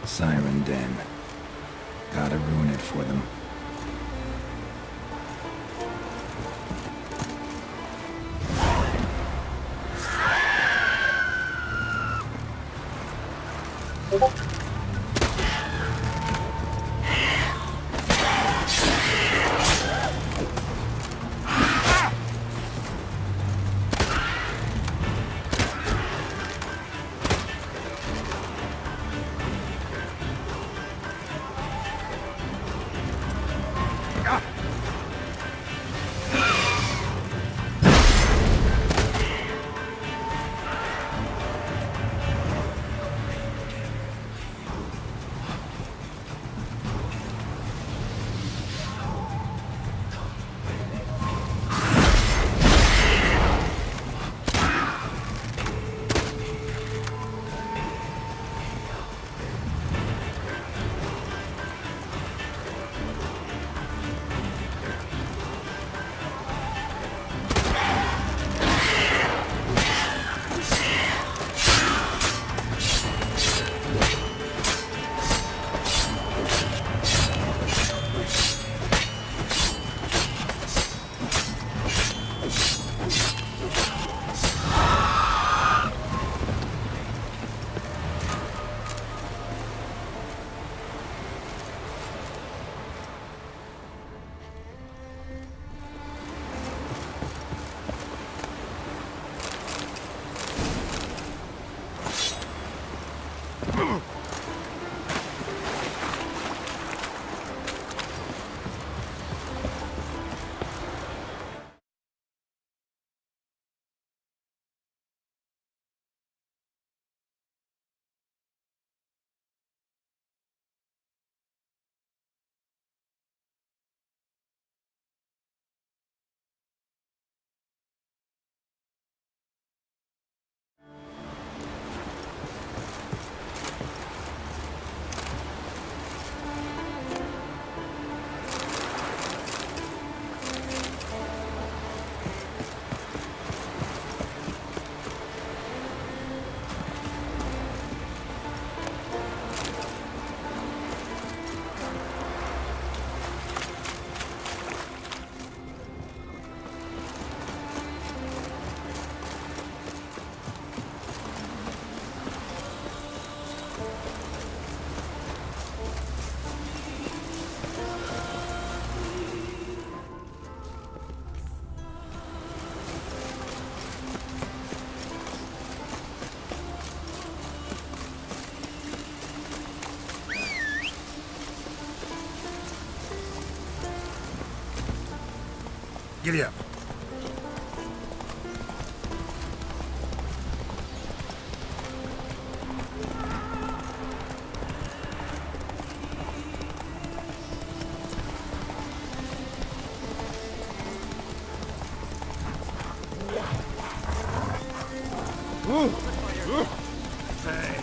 Siren Den. Gotta ruin it for them. Giddy up. Hey.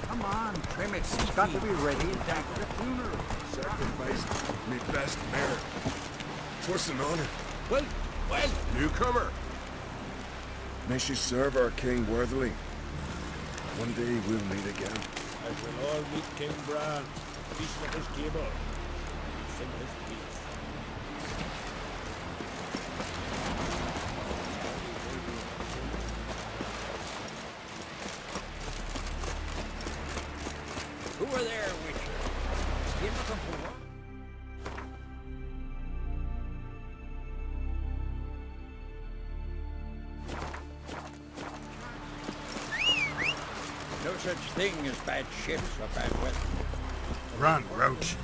Come on, trim it. It's got to be ready in time for the funeral. Sacrifice me best mare. 'Twas an honor. Well, Newcomer. May she serve our king worthily. One day we'll meet again. As we'll all meet King Bran, feast at his table, sing his peace. who are there, Witcher? You looking for what? No such thing as bad ships or bad weather. Run, Roach.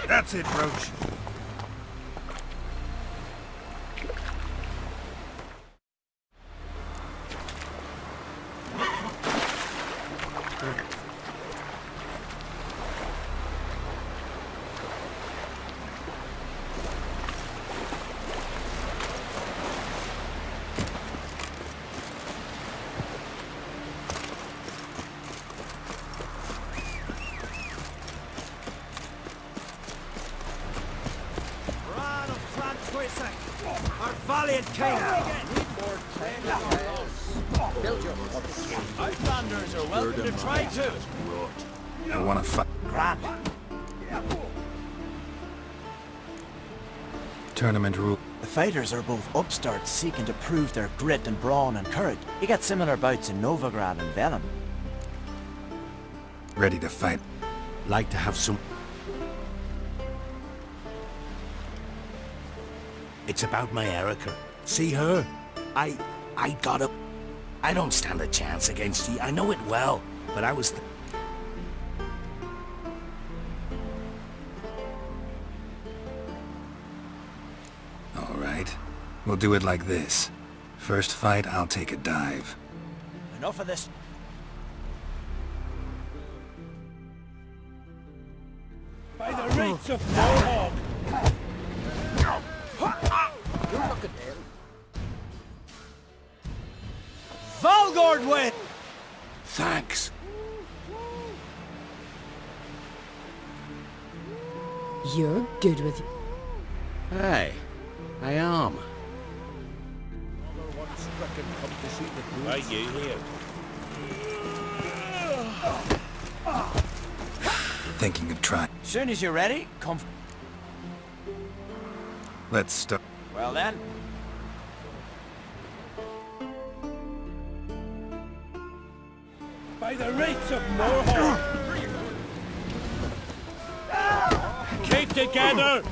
That's it, Roach. Valiant king! Build your Outlanders are welcome to try to. I want to fight. Grand. Tournament rule. The fighters are both upstarts seeking to prove their grit and brawn and courage. You get similar bouts in Novigrad and Venom. Ready to fight. Like to have some... It's about my Erica. See her? I got a... I don't stand a chance against you. I know it well, but I was... All right. We'll do it like this. First fight, I'll take a dive. Enough of this. By the rates of Mohawk! You're looking there. Valgord win! Thanks. You're good with... Hey, I am. Another one stricken come to see the Are you here? Thinking of trying. Soon as you're ready, come... Let's start. Well then. By the rates of Mohawk! Keep together!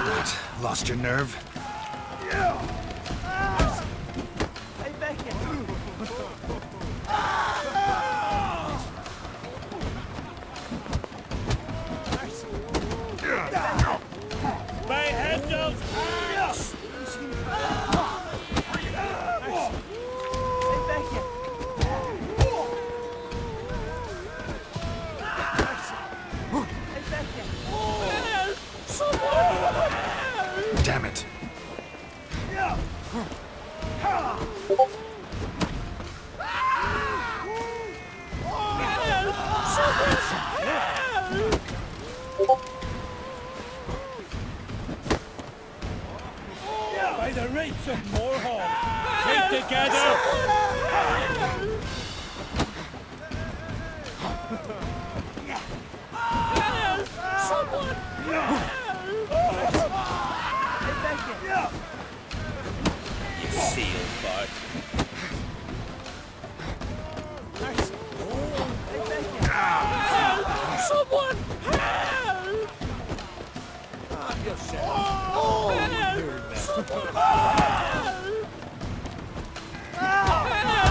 What? Lost your nerve? My handles axe! Damn it. By the rates of Mohawk! Keep together! You seal bart. Someone help!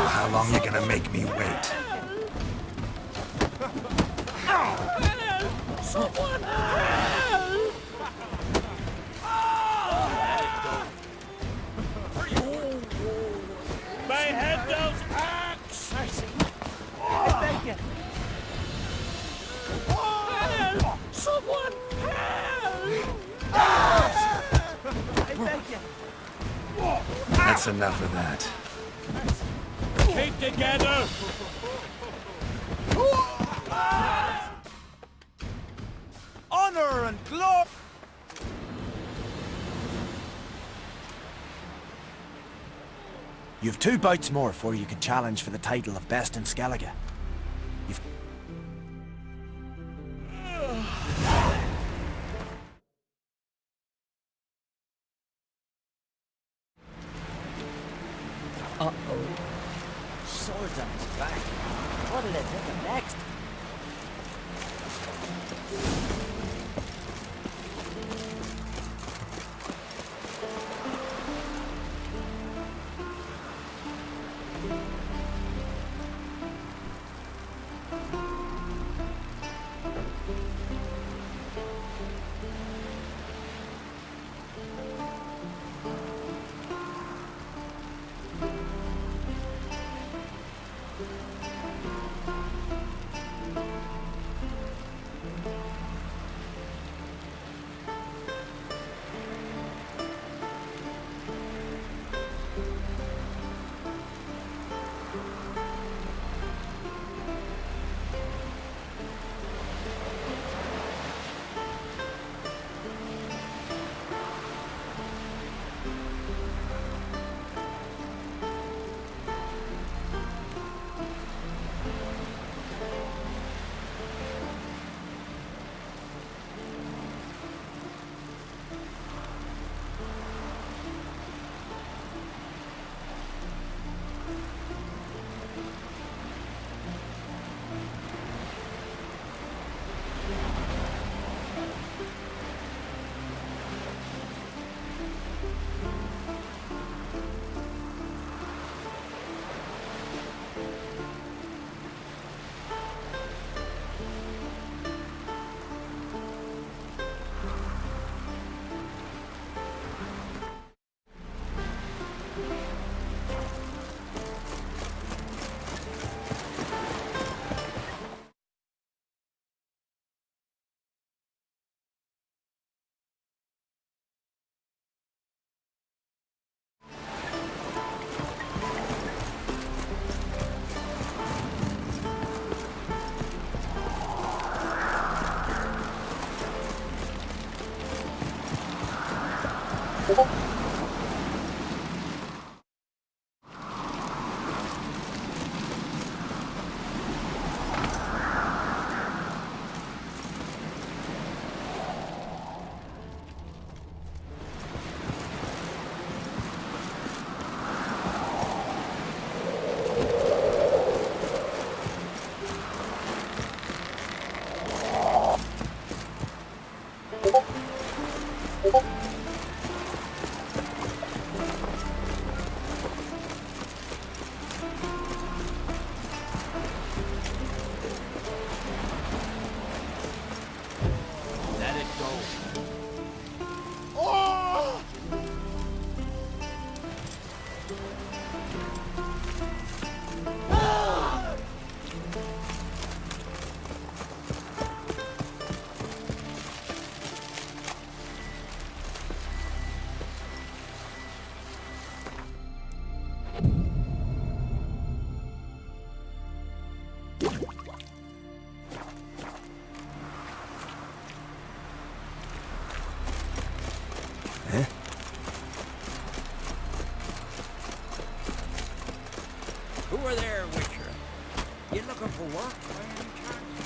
How long you gonna make me wait? Someone help! My handles axe! Someone That's enough of that. keep together! Honor and glory! You've 2 bouts more before you can challenge for the title of Best in Skellige. You've... Uh-oh. Swords on his back. What'll it take him next? Let it go. Who are there, Witcher? You looking for work by any chance?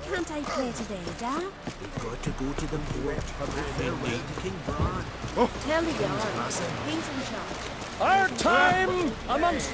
Can't I play today, Dad? We've got to go to the port. They'll lead to King Bran. Tell the Jarl. He's in charge. Our time amongst...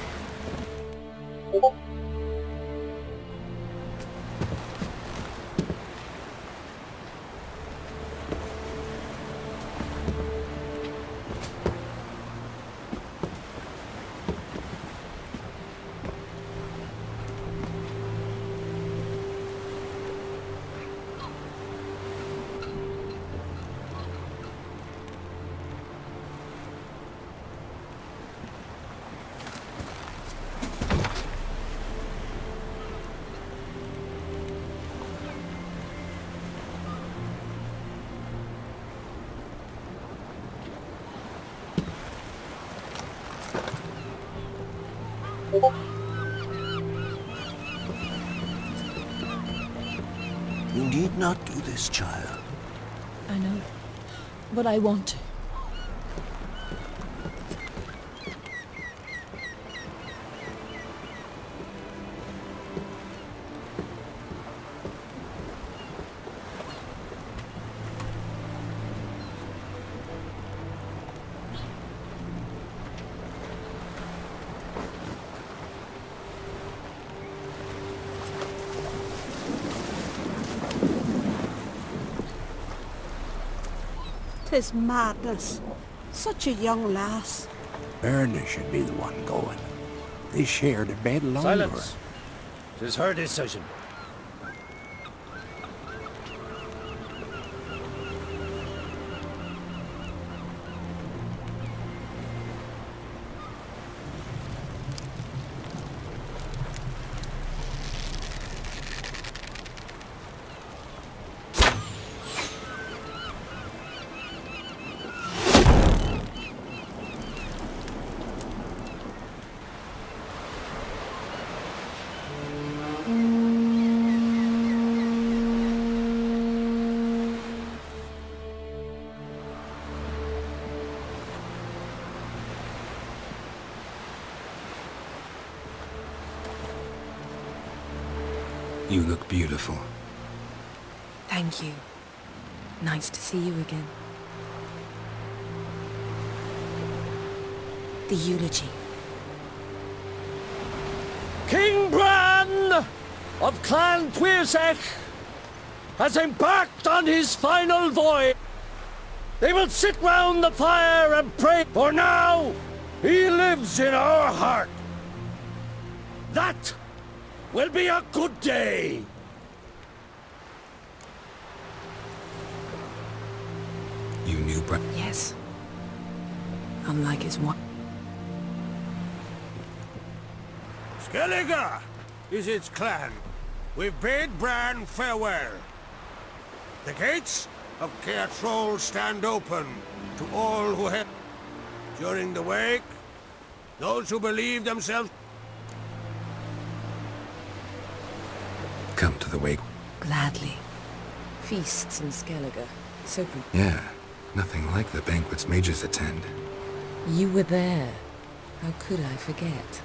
You need not do this, child. I know. But I want to. Tis madness. Such a young lass. Erna should be the one going. They shared a bed longer. Silence. 'Tis her decision. You look beautiful. Thank you. Nice to see you again. The eulogy. King Bran of Clan Tuirsech has embarked on his final voyage. They will sit round the fire and pray, for now he lives in our heart. That will be a good day. You knew Yes. Unlike his wife. Skellige is its clan. We've bade Bran farewell. The gates of Caertrol stand open to all who have... During the wake, those who believe themselves... Come to the wake. Gladly. Feasts in Skellige. So Yeah, nothing like the banquets mages attend. you were there. How could I forget?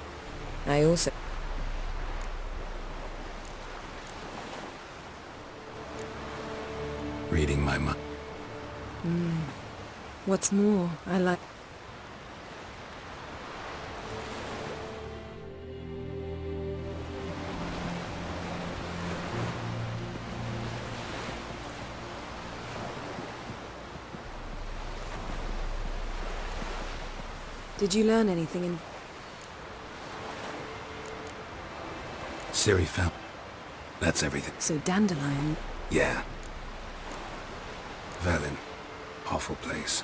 I also... Reading my mind. What's more, I like... Did you learn anything in... Ciri found... That's everything. So Dandelion... Yeah. Velen. Awful place.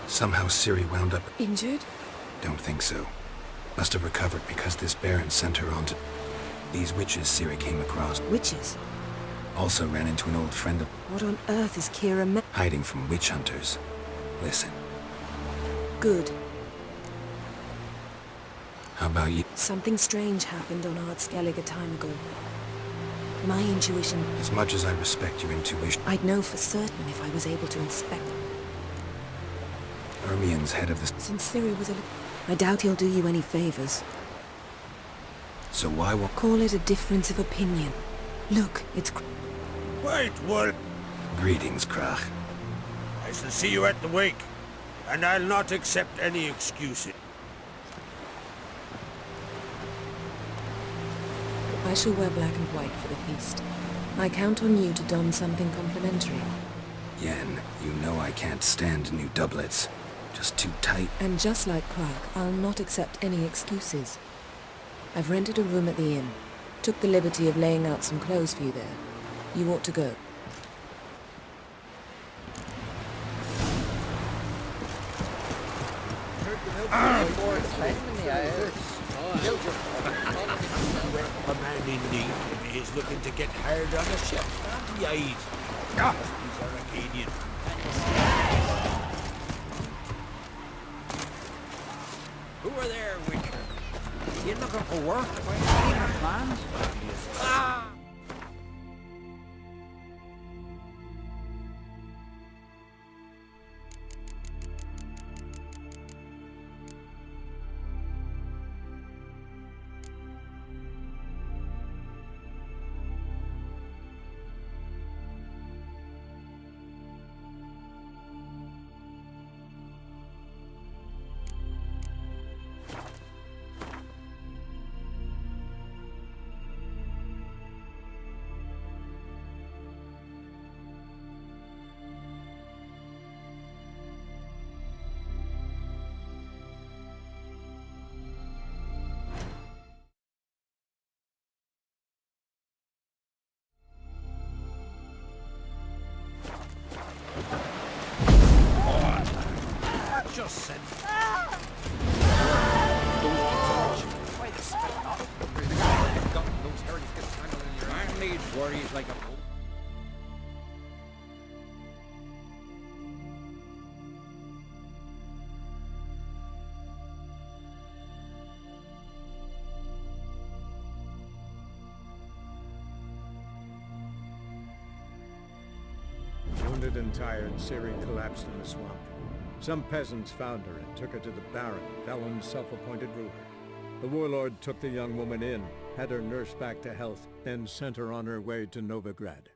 Somehow Ciri wound up... Injured? Don't think so. Must have recovered because this Baron sent her on to... These witches Ciri came across. Witches? Also ran into an old friend of... What on earth is Kira hiding from witch hunters. Listen. Good. How about you? Something strange happened on Ard Skellige a time ago. My intuition... As much as I respect your intuition, I'd know for certain if I was able to inspect... Ermien's head of the... Since Ciri was a... I doubt he'll do you any favors. So why won't... Call it a difference of opinion. Look, it's... Wait, what? Greetings, Krach. I shall see you at the wake, and I'll not accept any excuses. I shall wear black and white for the feast. I count on you to don something complimentary. Yen, you know I can't stand new doublets. Just too tight. And just like Clark, I'll not accept any excuses. I've rented a room at the inn. Took the liberty of laying out some clothes for you there. You ought to go. A man in need is looking to get hard on a ship. Yide. These are Acadian. Who are there, Witcher? You looking for work? Any plans? Ah! Just said. Why the spit not? Those hairs get tangled in your arm. Needs worries like a fool. Wounded and tired, Ciri collapsed in the swamp. Some peasants found her and took her to the Baron, Velen's self-appointed ruler. The warlord took the young woman in, had her nursed back to health, then sent her on her way to Novigrad.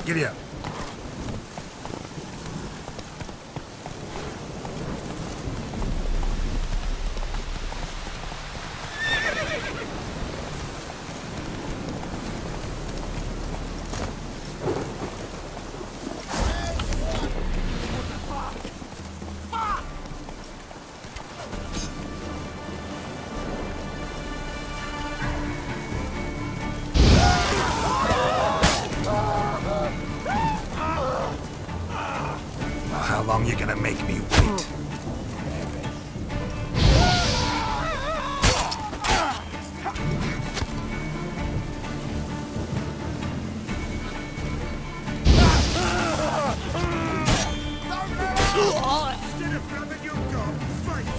Giddy up. How long you gonna make me wait? Instead of grabbing your gun, fight!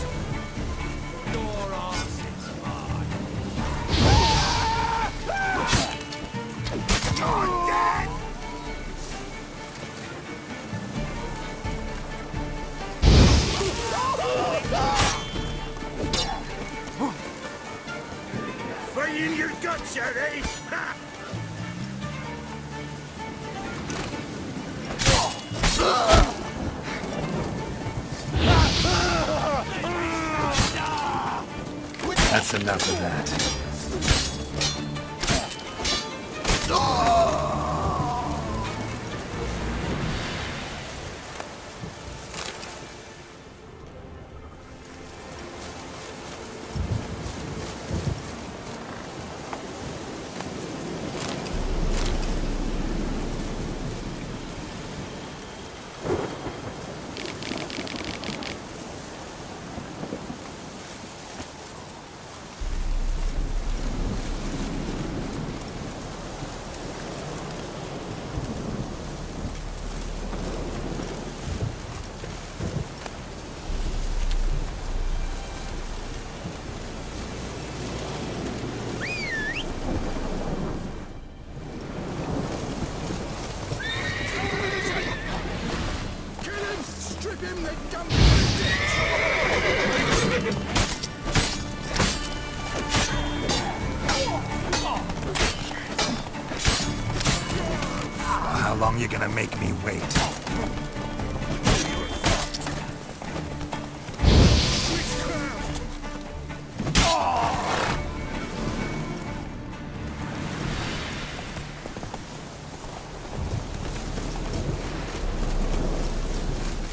Your ass is mine. You're dead! Fight in your guts, are they? Ha! That's enough of that. How long you gonna make me wait?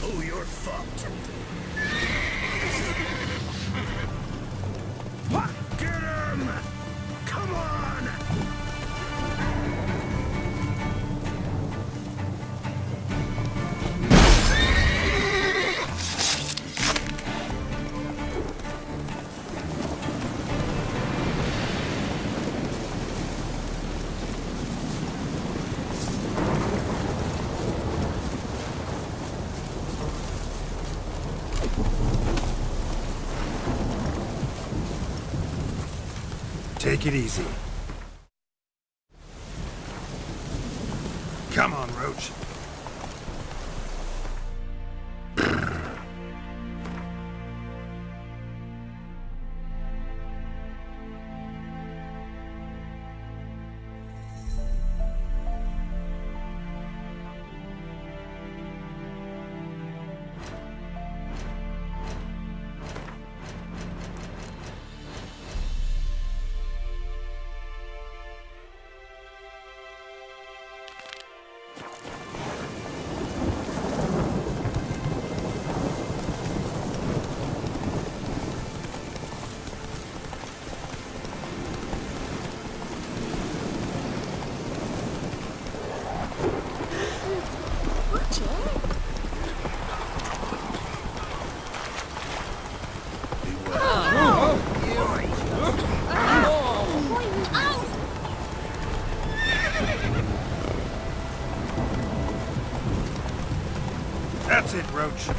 Oh, you're fucked. Get him! Come on! Take it easy. Come on, Roach. That's it, Roach.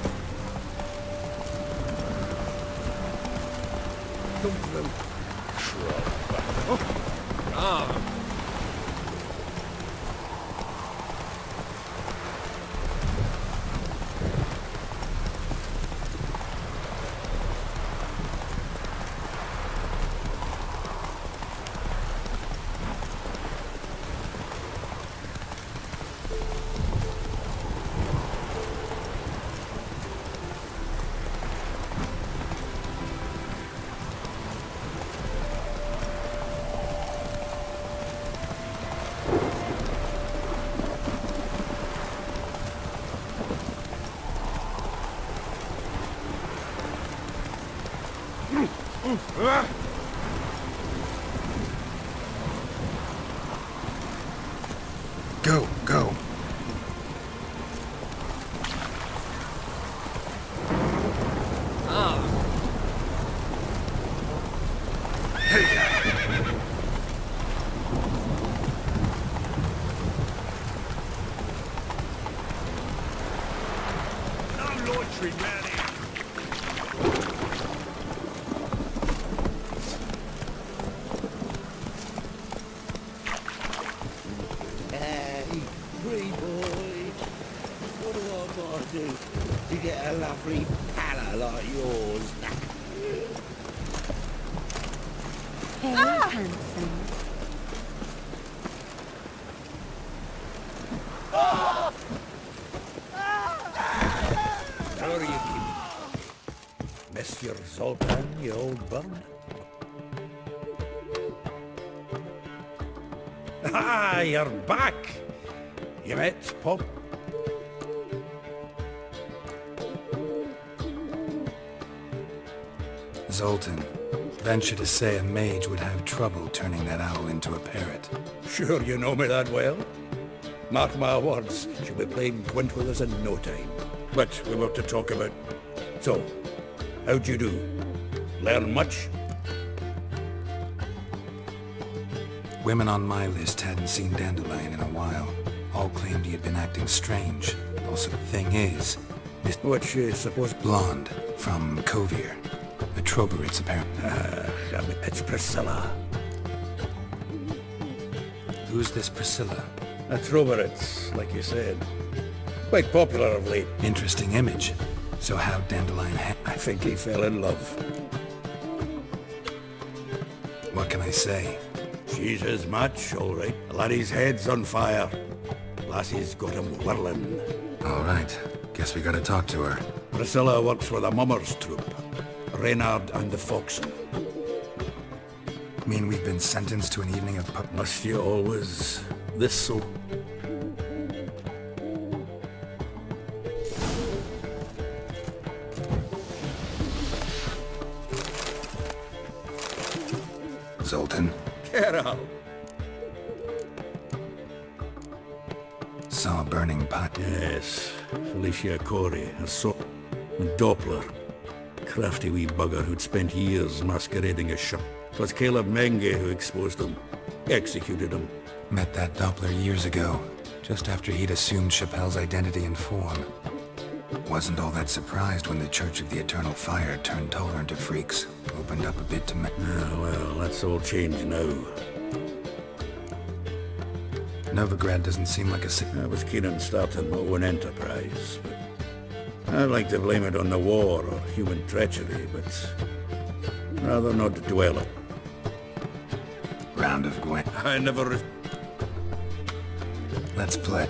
Go, go. Hey, free boy. What do I gotta do to get a lovely palla like yours back? Hey, handsome. How are you keeping? Monsieur Zoltan, you old bird? Ah, you're back! You met Pop? Zoltan. Venture to say a mage would have trouble turning that owl into a parrot. Sure you know me that well? Mark my words, she'll be playing Gwent with us in no time. But we've got to talk about... So, how'd you do? Learn much? Women on my list hadn't seen Dandelion in a while. All claimed he had been acting strange. Also, thing is, Miss What she supposed... Blonde from Kovir. A Troberitz, apparently. Damn it, it's Priscilla. Who's this Priscilla? A Troberitz, like you said. Quite popular of late. Interesting image. So how'd Dandelion I think he fell in love. What can I say? She's his match, all right. Laddie's head's on fire. Lassie's got him whirling. All right. Guess we gotta talk to her. Priscilla works for the Mummers troupe. Reynard and the Foxen. Mean we've been sentenced to an evening of pub... Must you always... this so... Zoltan? Get out! Saw a burning pot. Yes. Felicia Corey, a Doppler. Crafty wee bugger who'd spent years masquerading as Shep. 'Twas Caleb Menge who exposed him. Executed him. Met that Doppler years ago, just after he'd assumed Chappelle's identity and form. Wasn't all that surprised when the Church of the Eternal Fire turned tolerant to freaks. Opened up a bit to me. Ah, well, that's all changed now. Novigrad doesn't seem like a... I was keen on starting my own enterprise. I'd like to blame it on the war or human treachery, but rather not dwell on. Round of Gwent. I never... Let's play.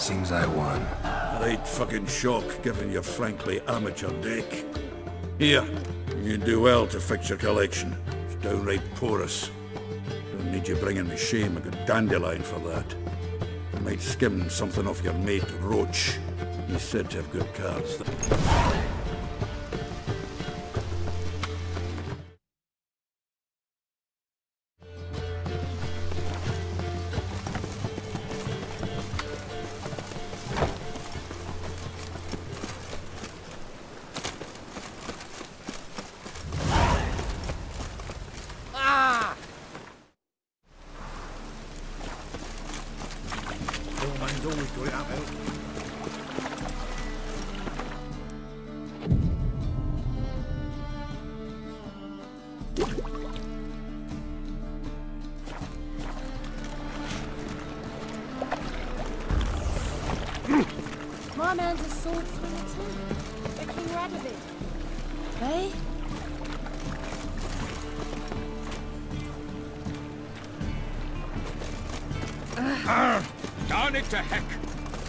Seems I won. Right fucking shock, given your frankly amateur deck. Here, you do well to fix your collection. It's downright porous. Don't need you bringing me shame, a good dandelion for that. I might skim something off your mate, Roach. He's said to have good cards. Mine's always good at it. My man's a sword swinger too. A King Radovid. Eh? Darn it to heck!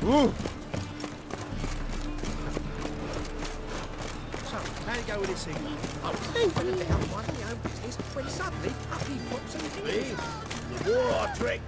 Ooh. So, how you go with this thing? Oh, even down one of my own business when suddenly up he pops and me. The war I trick.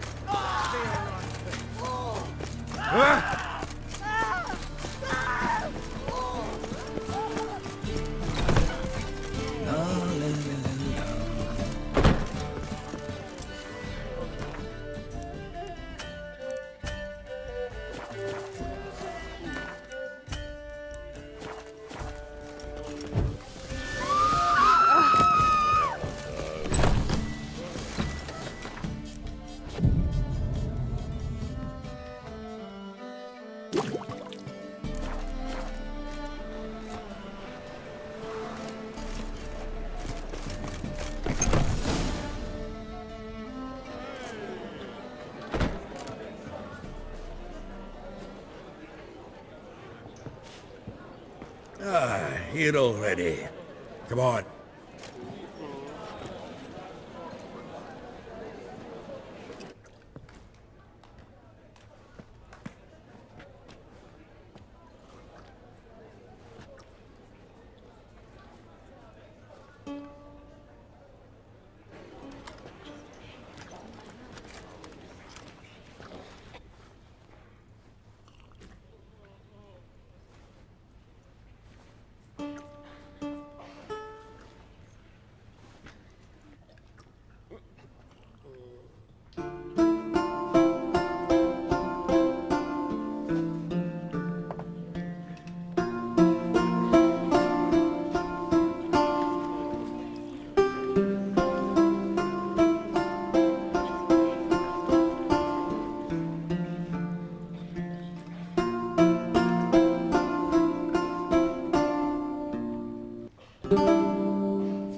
Here already. Come on.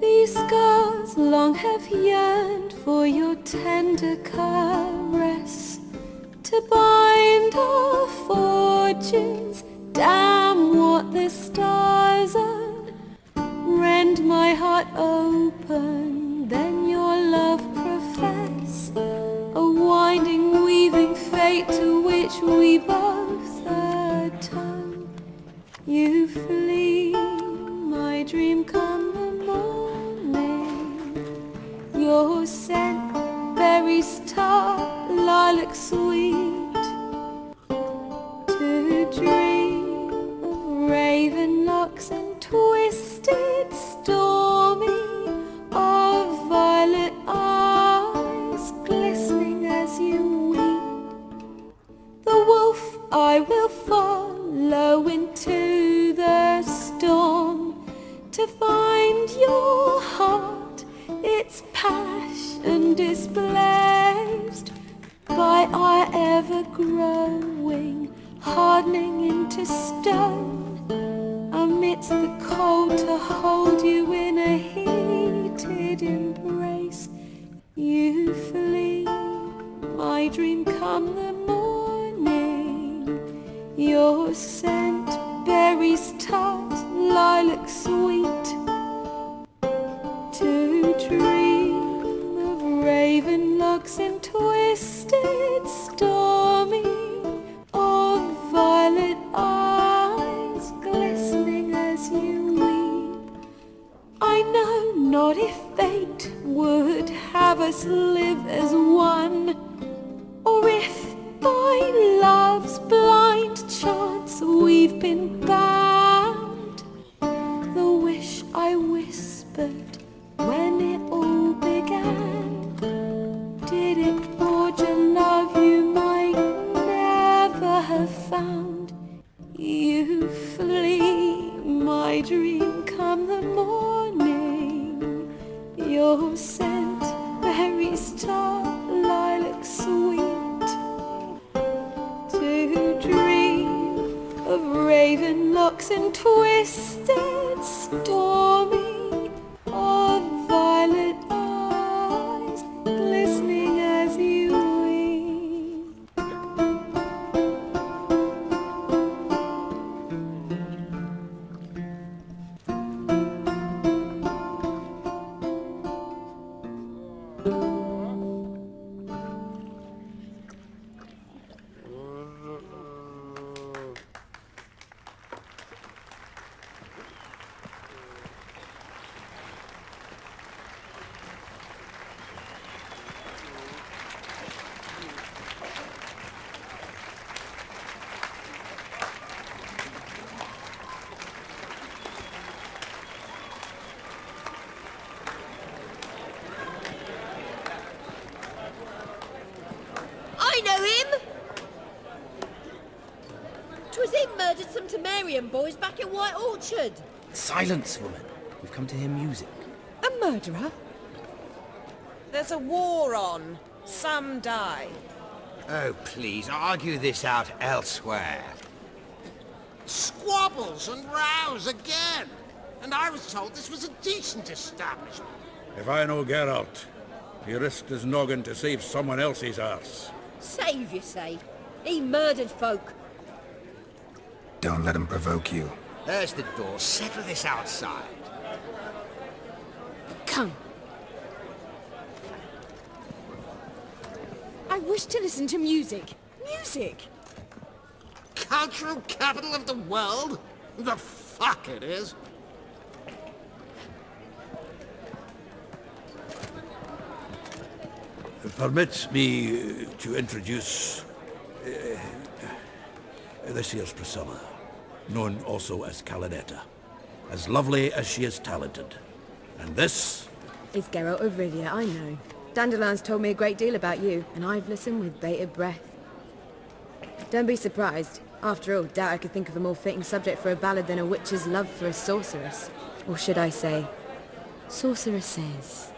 These scars long have yearned for your tender caress, to bind our fortunes. Damn what the stars are. Rend my heart open, then your love profess, a winding, weaving fate to which we both atone. You flee, my dream come the morning. Your scent, berries tart, lilac sweet. To dream of raven locks and twisted, stormy, of violet eyes glistening as you weep. The wolf I will follow into the storm, to find your heart, its passion displaced by our ever-growing, hardening into stone, amidst the cold to hold you in a heated embrace. You flee, my dream come the morning, your scent, berries tart, lilac sweet. To dream of raven locks and twisted, stormy, of bound. The wish I whispered when it all began. Did it forge a love you might never have found? You flee, my dream come the morning. Your scent, berry star, lilac sweet. To dream of raven locks and twisted stormy, of violet eyes glistening as you weep. I know him! 'Twas him murdered some Temerian boys back in White Orchard. Silence, woman. We've come to hear music. A murderer? There's a war on. Some die. Oh, please, argue this out elsewhere. Squabbles and rows again. And I was told this was a decent establishment. If I know Geralt, he risked his noggin to save someone else's arse. Save, you say? He murdered folk. Don't let him provoke you. There's the door. Settle this outside. Come. I wish to listen to music. Music! Cultural capital of the world? The fuck it is. Permit me to introduce this here's Priscilla, known also as Calinetta. As lovely as she is talented. And this? It's Geralt of Rivia, I know. Dandelion's told me a great deal about you, and I've listened with bated breath. Don't be surprised. After all, doubt I could think of a more fitting subject for a ballad than a witch's love for a sorceress. Or should I say, sorceresses.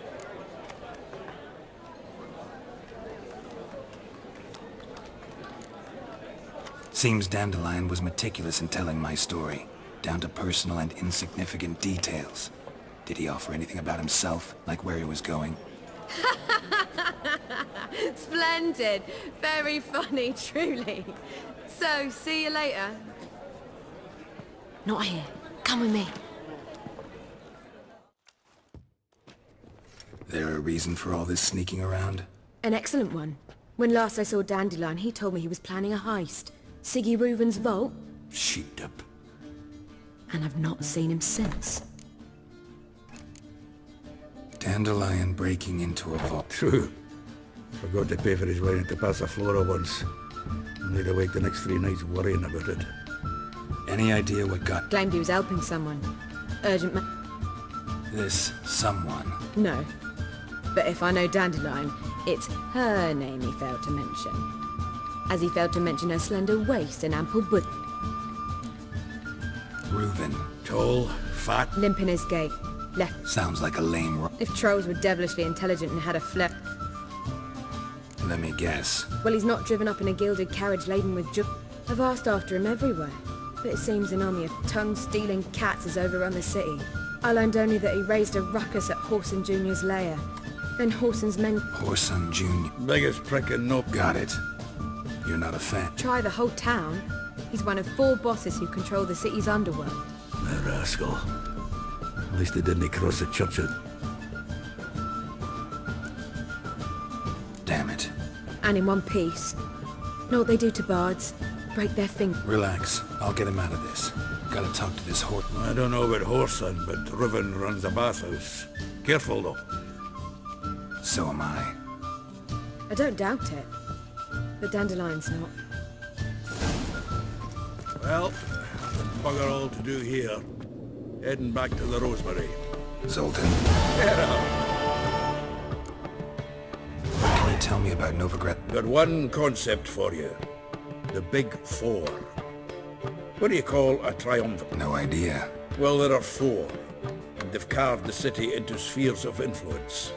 Seems Dandelion was meticulous in telling my story, down to personal and insignificant details. Did he offer anything about himself, like where he was going? Splendid. Very funny, truly. So, see you later. Not here. Come with me. There a reason for all this sneaking around? An excellent one. When last I saw Dandelion, he told me he was planning a heist. Siggy Reuven's vault. Sheeped up. And I've not seen him since. Dandelion breaking into a vault. True. Forgot to pay for his way into Passaflora once. Laid awake the next 3 nights worrying about it. Any idea what got... Claimed he was helping someone. Urgent This someone? No. But if I know Dandelion, it's her name he failed to mention. As he failed to mention her slender waist and ample butt. Reuven. Tall, fat. Limp in his gait. Left. Sounds like a lame If trolls were devilishly intelligent and had a flip. Let me guess. Well, he's not driven up in a gilded carriage laden with I've asked after him everywhere. But it seems an army of tongue-stealing cats has overrun the city. I learned only that he raised a ruckus at Whoreson Jr.'s lair. Then Whoreson's men... Whoreson Jr. Biggest prick in no... Got it. You're not a fan. Try the whole town. He's one of 4 bosses who control the city's underworld. A rascal. At least they didn't cross the church. Damn it. And in one piece. Know what they do to bards? Break their fingers. Relax. I'll get him out of this. Gotta talk to this horse. I don't know about Whoreson, but Reuven runs a bathhouse. Careful, though. So am I. I don't doubt it. But Dandelion's not. Well, bugger all to do here. Heading back to the Rosemary. Zoltan, what can you tell me about Novigrad? Got one concept for you. The Big Four. What do you call a triumvirate? No idea. Well, there are four, and they've carved the city into spheres of influence.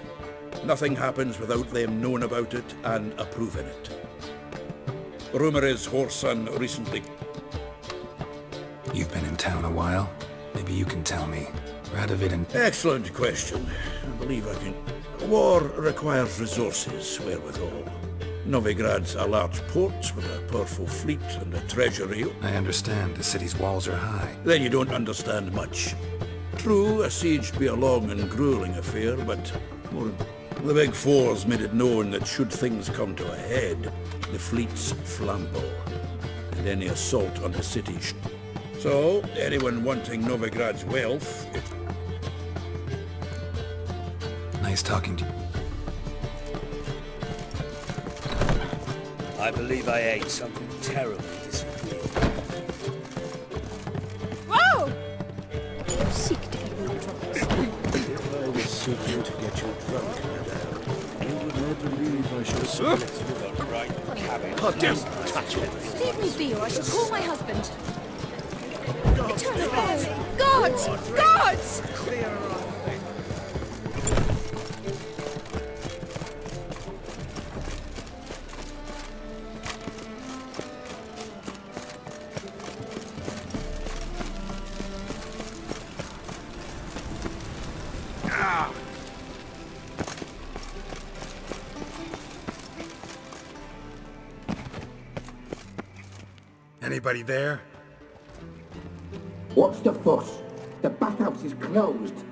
Nothing happens without them knowing about it and approving it. Rumour is Whoreson recently... You've been in town a while? Maybe you can tell me. Radovid and... Excellent question. I believe I can... War requires resources, wherewithal. Novigrad's a large port with a powerful fleet and a treasury. I understand. The city's walls are high. Then you don't understand much. True, a siege be a long and grueling affair, but more... The Big Four's made it known that should things come to a head, the fleet's flambeau, and any assault on the city. So, anyone wanting Novigrad's wealth... Nice talking to you. I believe I ate something terribly disagreeable. Whoa! You seek to get me drunk. If I was seeking to get you drunk, madame, you would not believe I should submit to The right cabbage. Oh, don't touch it. Leave me be, or I shall call my husband. Turn around! Guards! Guards! Anybody there? What's the fuss? The bathhouse is closed.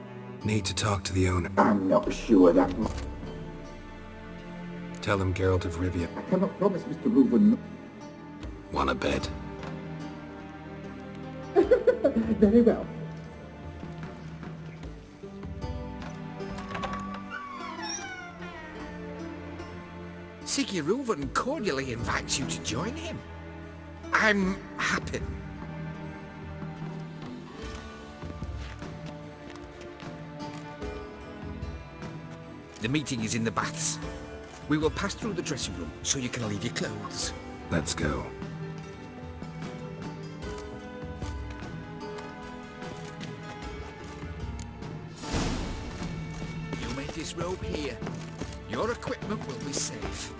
Need to talk to the owner. I'm not sure that... Tell him Geralt of Rivia. I cannot promise Mr. Reuven... Wanna bet? Very well. Siggy Reuven cordially invites you to join him. I'm happy. The meeting is in the baths. We will pass through the dressing room so you can leave your clothes. Let's go. You may disrobe here. Your equipment will be safe.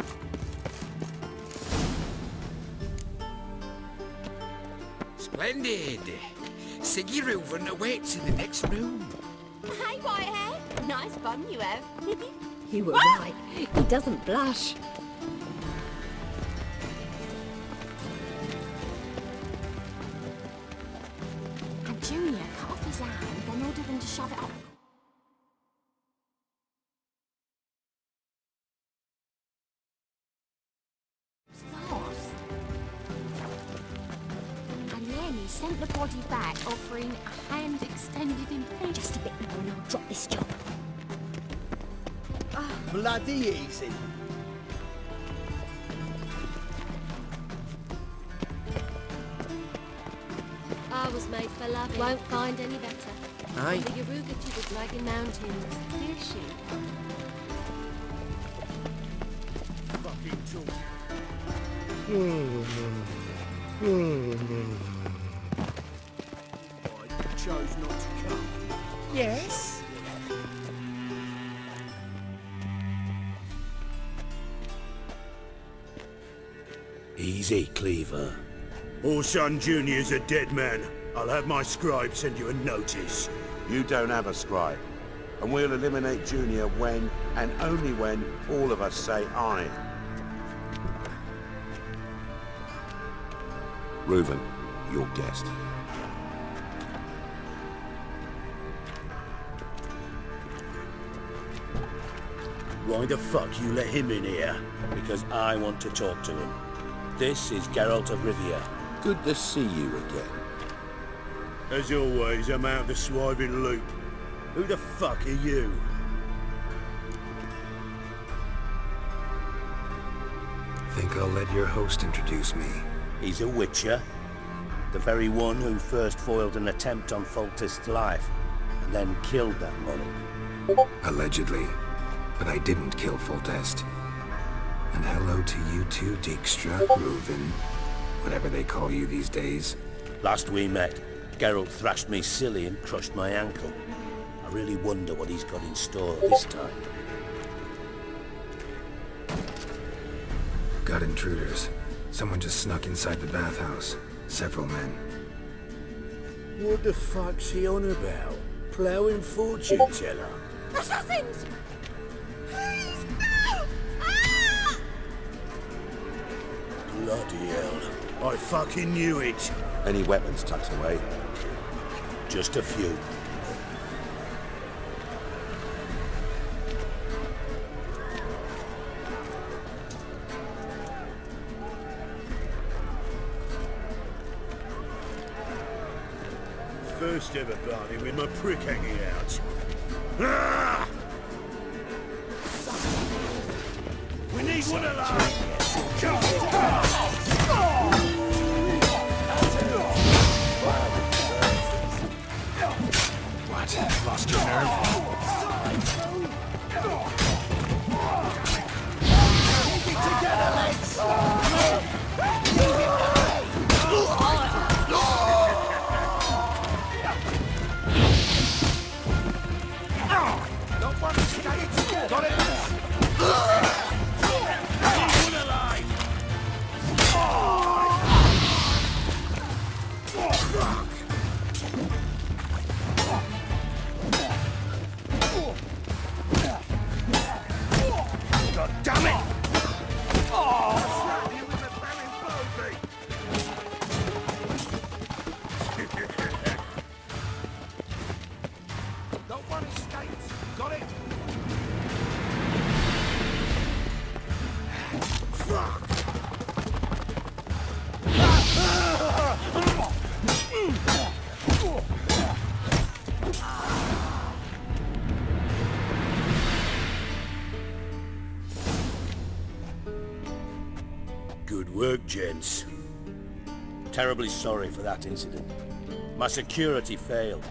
Splendid! Siggy Reuven awaits in the next room. Hey, Whitehair. Nice bum you have. You were right. He doesn't blush. And Junior cut off his hand, then ordered him to shove it up. Sauce. And then he sent the body back, offering a hand extended in payment. Just a bit more and I'll drop this job. Bloody easy. I was made for love. Won't find any better. Aye. The Yaruga to the Dragon Mountains. Here she. Fucking talk. I chose not to come. Yes? Easy, Cleaver. Orson Jr.'s a dead man. I'll have my scribe send you a notice. You don't have a scribe. And we'll eliminate Junior when, and only when, all of us say aye. Reuven, your guest. Why the fuck you let him in here? Because I want to talk to him. This is Geralt of Rivia. Good to see you again. As always, I'm out of the swiving loop. Who the fuck are you? Think I'll let your host introduce me. He's a witcher. The very one who first foiled an attempt on Foltest's life, and then killed that monarch. Allegedly. But I didn't kill Foltest. And hello to you too, Dijkstra, Reuven, whatever they call you these days. Last we met, Geralt thrashed me silly and crushed my ankle. I really wonder what he's got in store this time. Got intruders. Someone just snuck inside the bathhouse. Several men. What the fuck's he on about? Ploughing fortune teller? Assassins! Please, no! Ah! Bloody hell. I fucking knew it. Any weapons tucked away? Just a few. First ever party with my prick hanging out. Ah! We need one alive! What? Lost your nerve? Got it! God damn it! Don't want escapes! Got it! Good work, gents. Terribly sorry for that incident. My security failed.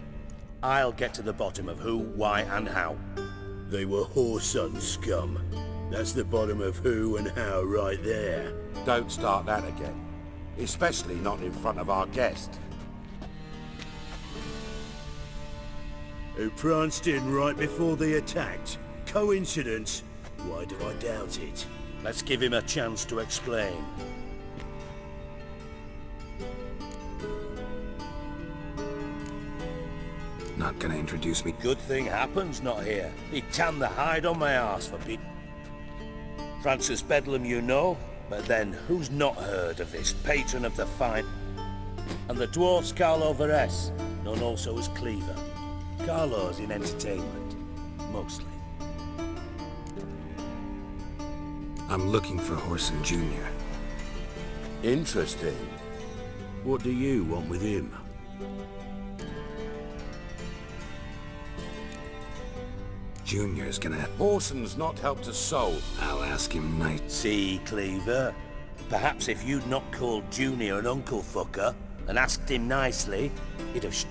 I'll get to the bottom of who, why, and how. They were whoreson scum. That's the bottom of who and how right there. Don't start that again. Especially not in front of our guest. Who pranced in right before they attacked. Coincidence? Why do I doubt it? Let's give him a chance to explain. Not gonna introduce me. Good thing Happen's not here. He tanned the hide on my arse for being... Francis Bedlam you know, but then who's not heard of this patron of the fine? And the dwarf's Carlo Veres, known also as Cleaver. Carlo's in entertainment, mostly. I'm looking for Whoreson Jr. Interesting. What do you want with him? Junior's gonna... Whoreson's not helped a soul. I'll ask him nice. See, Cleaver? Perhaps if you'd not called Junior an uncle fucker and asked him nicely, he'd have...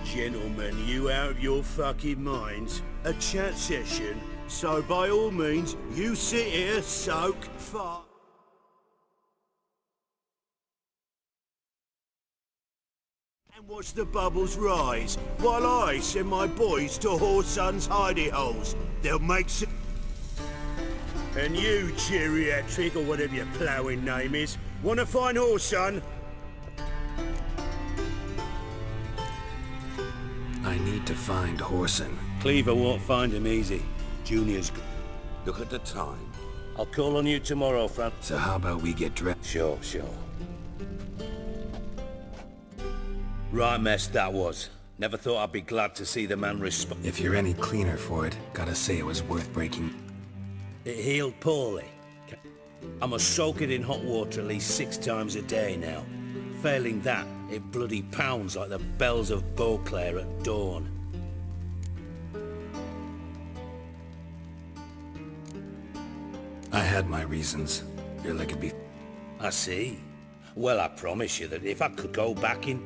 Gentlemen, you out of your fucking minds? A chat session? So by all means, you sit here, soak, fart... and watch the bubbles rise, while I send my boys to Whoreson's hidey holes. They'll make some... And you, geriatric, or whatever your ploughing name is, wanna find Whoreson? I need to find Whoreson. Cleaver won't find him easy. Junior's... Look at the time. I'll call on you tomorrow, Fran. So how about we get dressed? Sure. Right mess that was. Never thought I'd be glad to see the man respond. If you're any cleaner for it, gotta say it was worth breaking. It healed poorly. I must soak it in hot water at least 6 times a day now. Failing that, it bloody pounds like the bells of Beauclair at dawn. I had my reasons. You're like a beef. I see. Well, I promise you that if I could go back in...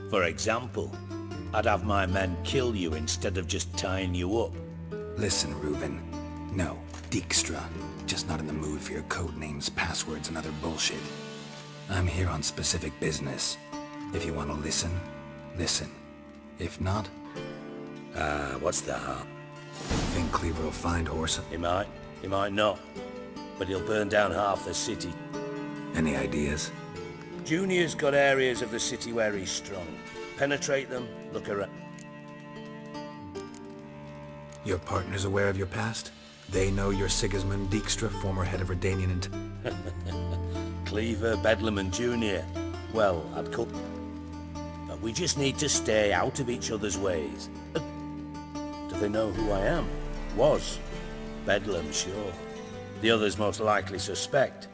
For example, I'd have my men kill you instead of just tying you up. Listen, Reuven. No, Dijkstra. Just not in the mood for your code names, passwords, and other bullshit. I'm here on specific business. If you want to listen, listen. If not... what's the harm? Think Cleaver will find Horson? He might not. But he'll burn down half the city. Any ideas? Junior's got areas of the city where he's strong. Penetrate them, look around. Your partner's aware of your past? They know you're Sigismund Dijkstra, former head of Redanian and... Cleaver, Bedlam and Junior. Well, I'd call... But we just need to stay out of each other's ways. Do they know who I am? Was. Bedlam, sure. The others most likely suspect.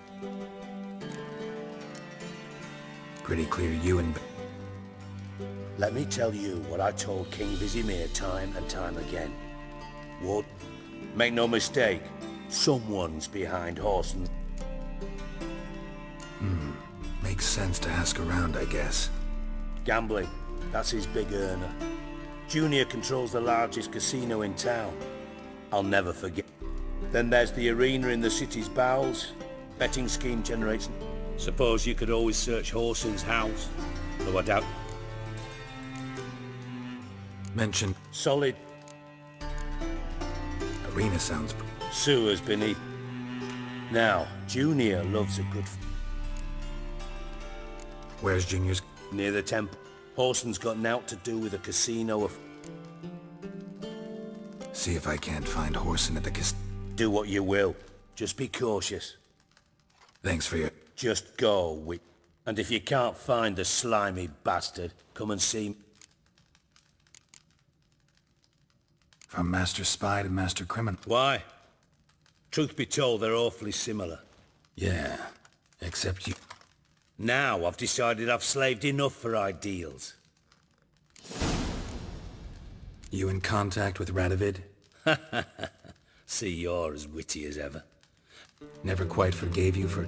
Pretty clear you and... Let me tell you what I told King Vizimir time and time again. Ward, make no mistake, someone's behind Horson. Makes sense to ask around, I guess. Gambling, that's his big earner. Junior controls the largest casino in town. I'll never forget. Then there's the arena in the city's bowels. Betting scheme generates... Suppose you could always search Horson's house, though I doubt... Mention... Solid. Arena sounds... Sewers beneath. Now, Junior loves a good... Where's Junior's... Near the temple. Horson's got naught to do with a casino of... See if I can't find Horson at the casino. Do what you will. Just be cautious. Thanks for your... Just go, Whip. And if you can't find the slimy bastard, come and see me. From Master Spy to Master Criminal. Why? Truth be told, they're awfully similar. Yeah, except you... Now I've decided I've slaved enough for ideals. You in contact with Radovid? See, you're as witty as ever. Never quite forgave you for...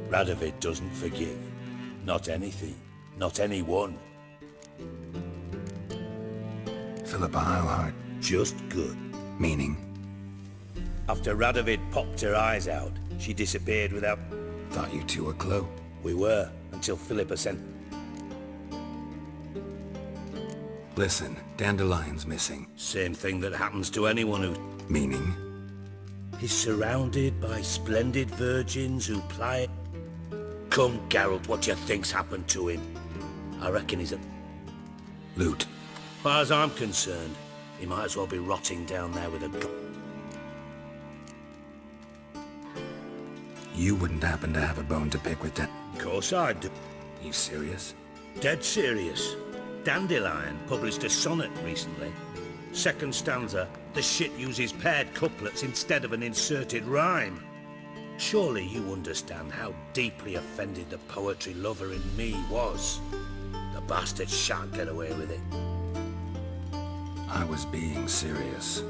Radovid doesn't forgive. Not anything. Not anyone. Philippa Eilhart. Just good. Meaning? After Radovid popped her eyes out, she disappeared without... Thought you two were close. We were, until Philippa sent... Listen, Dandelion's missing. Same thing that happens to anyone who... Meaning? He's surrounded by splendid virgins who ply... Come, Geralt, what do you think's happened to him? I reckon he's a... Loot. As far as I'm concerned, he might as well be rotting down there with a gun. You wouldn't happen to have a bone to pick with that? Of course I do. You serious? Dead serious. Dandelion published a sonnet recently. Second stanza, the shit uses paired couplets instead of an inserted rhyme. Surely you understand how deeply offended the poetry lover in me was. The bastard shan't get away with it. I was being serious.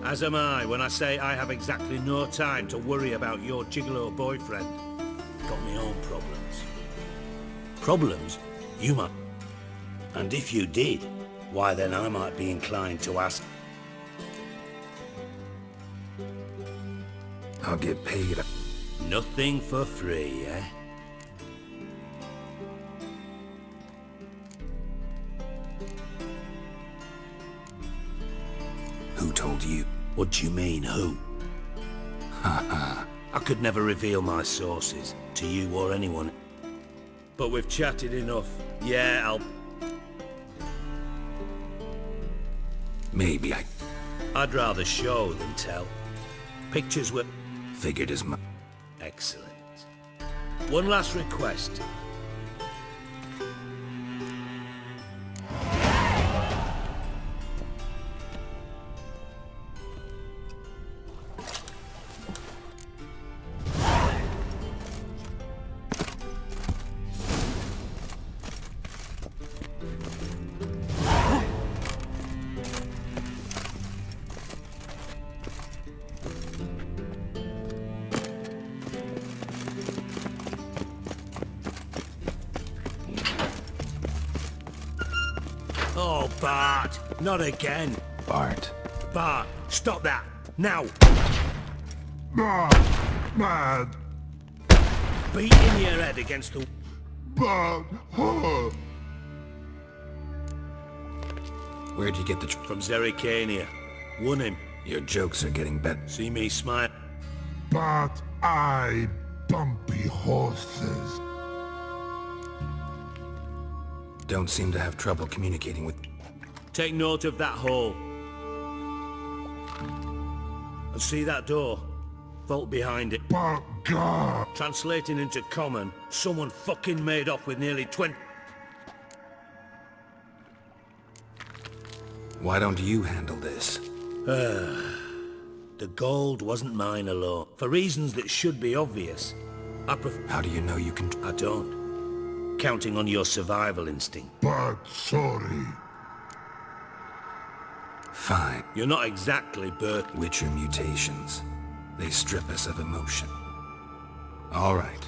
As am I when I say I have exactly no time to worry about your gigolo boyfriend. Got my own problems. Problems? You might. And if you did, why then I might be inclined to ask... I'll get paid. Nothing for free, eh? Who told you? What do you mean, who? Ha. I could never reveal my sources, to you or anyone. But we've chatted enough. Yeah, I'll... Maybe I'd rather show than tell. Pictures were... Figured as much. Excellent. One last request. Oh, Bart, not again. Bart. Bart, stop that, now. Mad. Beating your head against the... Bad. Where'd you get the... From Zerrikania. Won him. Your jokes are getting better. See me smile. But I bumpy horses. Don't seem to have trouble communicating with... Take note of that hole. And see that door? Vault behind it. But God. Translating into common, someone fucking made off with nearly 20... Why don't you handle this? The gold wasn't mine alone. For reasons that should be obvious. How do you know you can... I don't. Counting on your survival instinct. But sorry. Fine. You're not exactly Bert. Witcher mutations. They strip us of emotion. All right.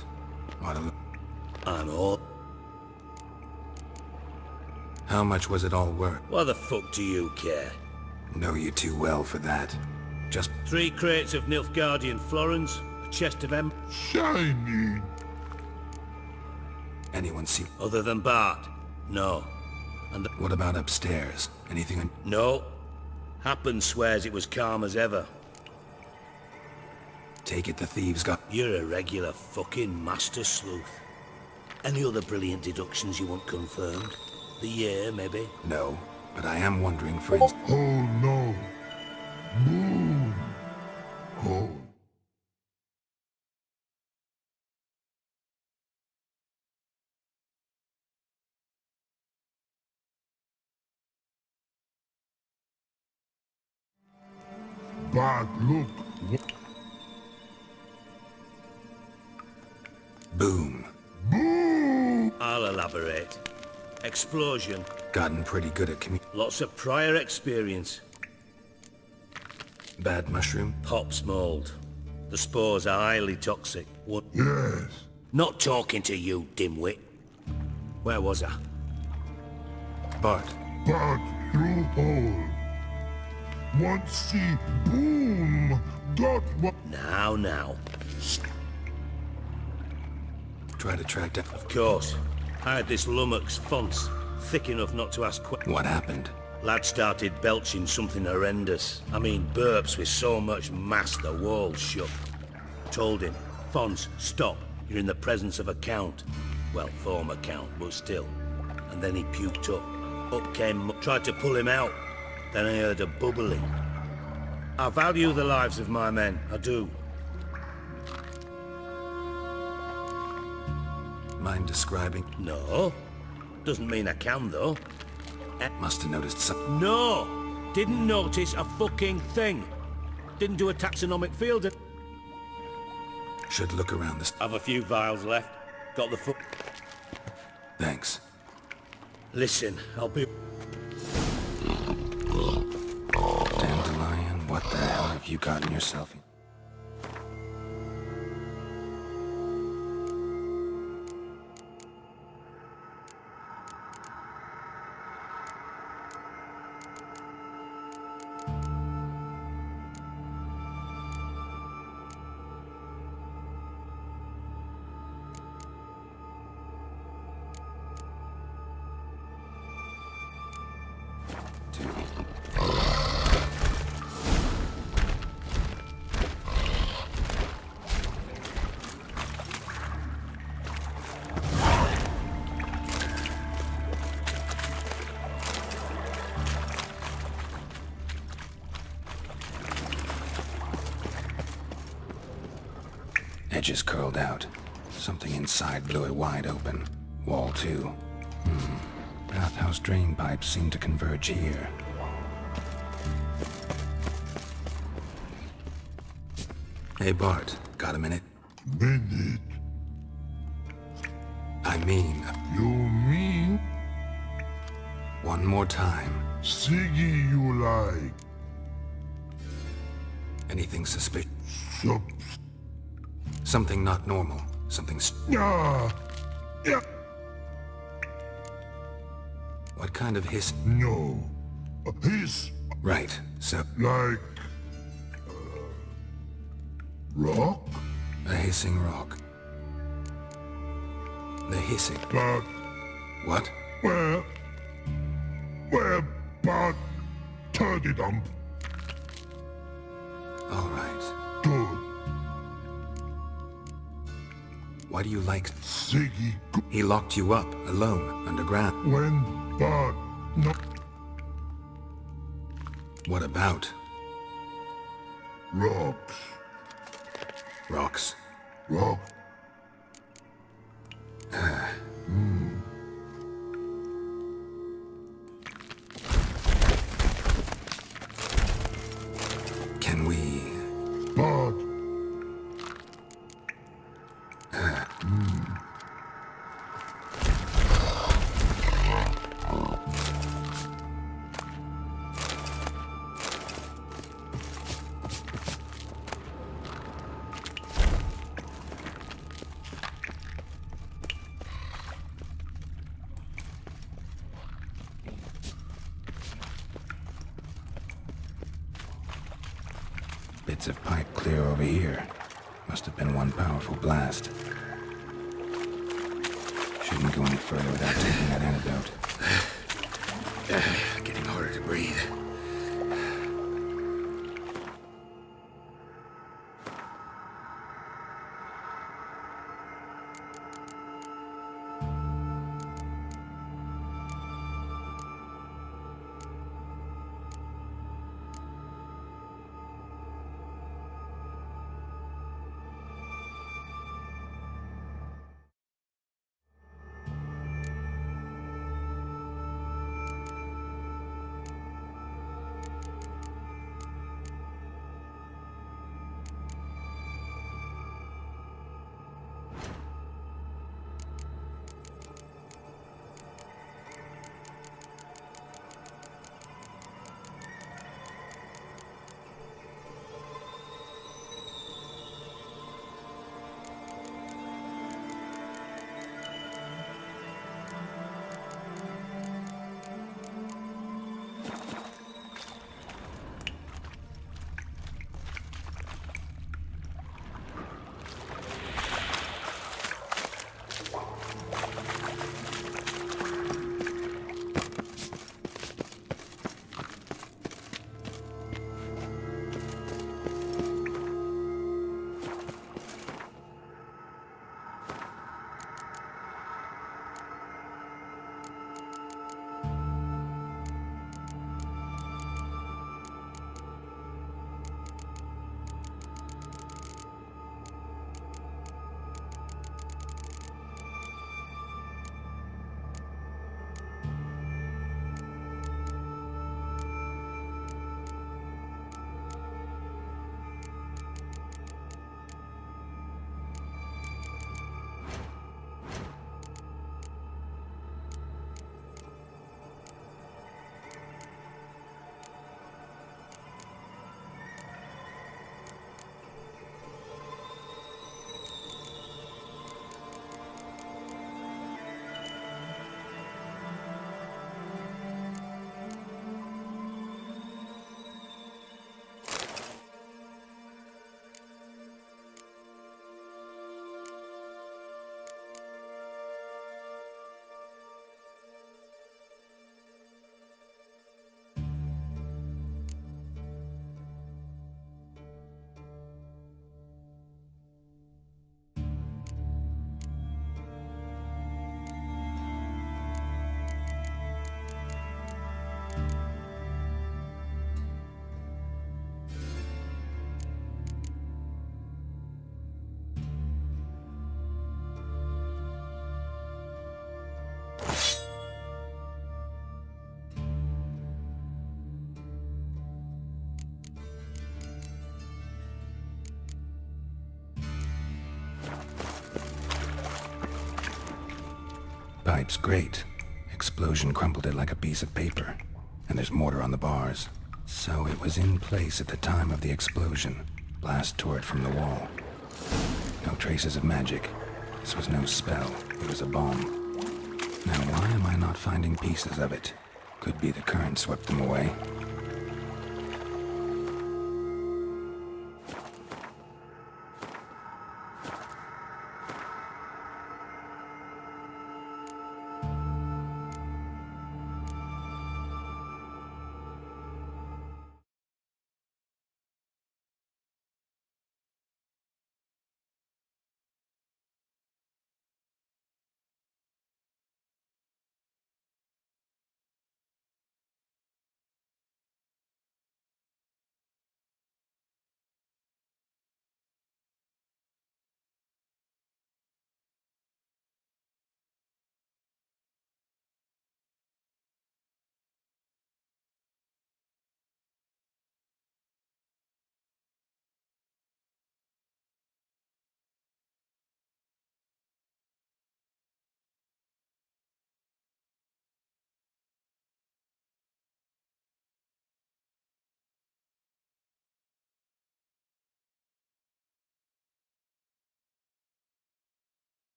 I'm all... How much was it all worth? Why the fuck do you care? Know you too well for that. Just... 3 crates of Nilfgaardian florins, a chest of Shiny. Anyone see... Other than Bart? No. And what about upstairs? Anything... No. Happen swears it was calm as ever. Take it the thieves got... You're a regular fucking master sleuth. Any other brilliant deductions you want confirmed? The year, maybe? No, but I am wondering for... Oh no. Boom. Oh. But look. Boom. Boom. I'll elaborate. Explosion. Gotten pretty good at Lots of prior experience. Bad mushroom? Pops mold. The spores are highly toxic. What? Yes. Not talking to you, dimwit. Where was I? Bart. Bart through hole. Once see boom. Got what? Now. Try to track down... Of course. I had this lummox fonts, thick enough not to ask questions. What happened? Lad started belching something horrendous. I mean, burps with so much mass the walls shook. Told him, Fons, stop. You're in the presence of a count. Well, former count, but still. And then he puked up. Up came... Tried to pull him out. Then I heard a bubbling. I value the lives of my men, I do. Mind describing? No. Doesn't mean I can, though. Must have noticed something. No! Didn't notice a fucking thing. Didn't do a taxonomic field. Should look around this... Have a few vials left. Got the foot... Thanks. Listen, I'll be... Dandelion, what the hell have you gotten yourself in? Edges curled out. Something inside blew it wide open. Wall too. Bathhouse drain pipes seem to converge here. Hey Bart, got a minute? Minute. I mean... You mean? One more time. Siggy you like. Anything suspicious? Subs. Something not normal. Something... Yeah. What kind of hiss? No. A hiss. Right, so... Like... rock? A hissing rock. The hissing. But... What? Well... but... turdy-dump. All right. Good. Why do you like... Siggy... He locked you up, alone, underground. When... but... no... What about? Rocks. Rocks. Rock. Can we... But... Bits of pipe clear over here. Must have been one powerful blast. Shouldn't go any further without taking that antidote. Getting harder to breathe. Pipe's great. Explosion crumpled it like a piece of paper. And there's mortar on the bars. So it was in place at the time of the explosion. Blast tore it from the wall. No traces of magic. This was no spell. It was a bomb. Now why am I not finding pieces of it? Could be the current swept them away.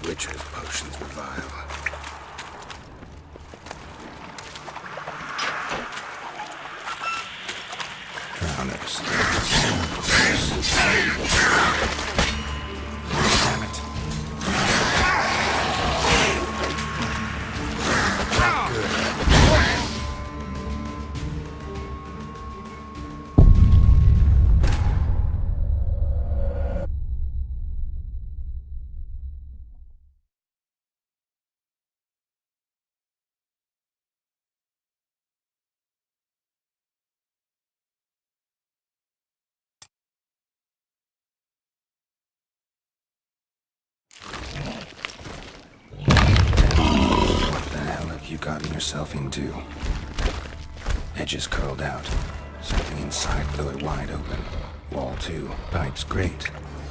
Witcher's potions were vile. Drowners. Damn it. You gotten yourself into? Edges curled out. Something inside blew it wide open. Wall 2. Pipes grate.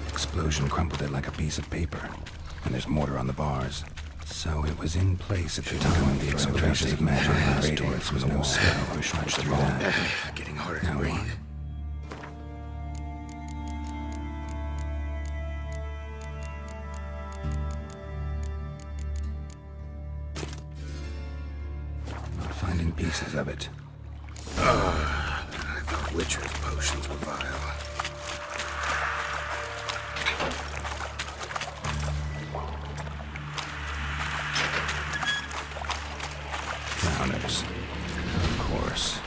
Explosion crumpled it like a piece of paper. And there's mortar on the bars. So it was in place at the time when the explosive of magic passed towards was no spell pushed through that. Getting harder Now to breathe. what? Finding pieces of it. I thought Witcher's potions were vile. Drowners. Of course.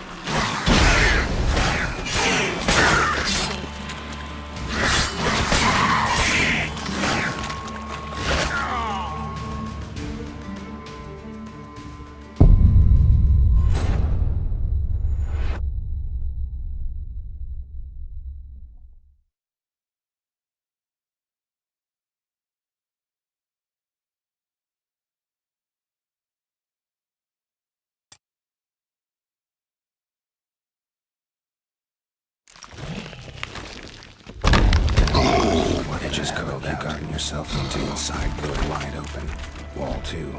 was curled out. You gotten yourself into inside blew it wide open. Wall 2.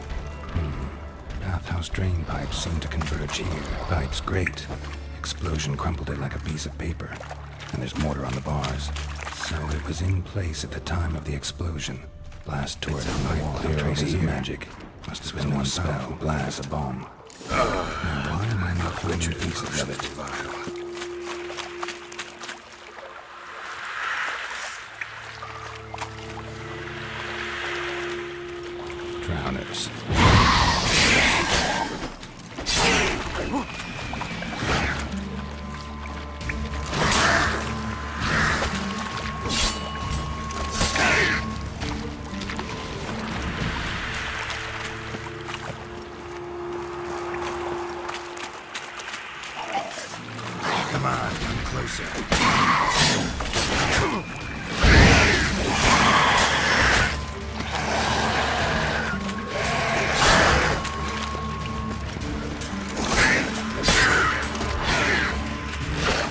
Bathhouse drain pipes seem to converge here. Pipes grate. Explosion crumpled it like a piece of paper. And there's mortar on the bars. So it was in place at the time of the explosion. Blast tore it from the wall. Clear traces of magic. Must have been one powerful blast, a bomb. Now why am I not finding pieces of it? Drowners. Come on, come closer.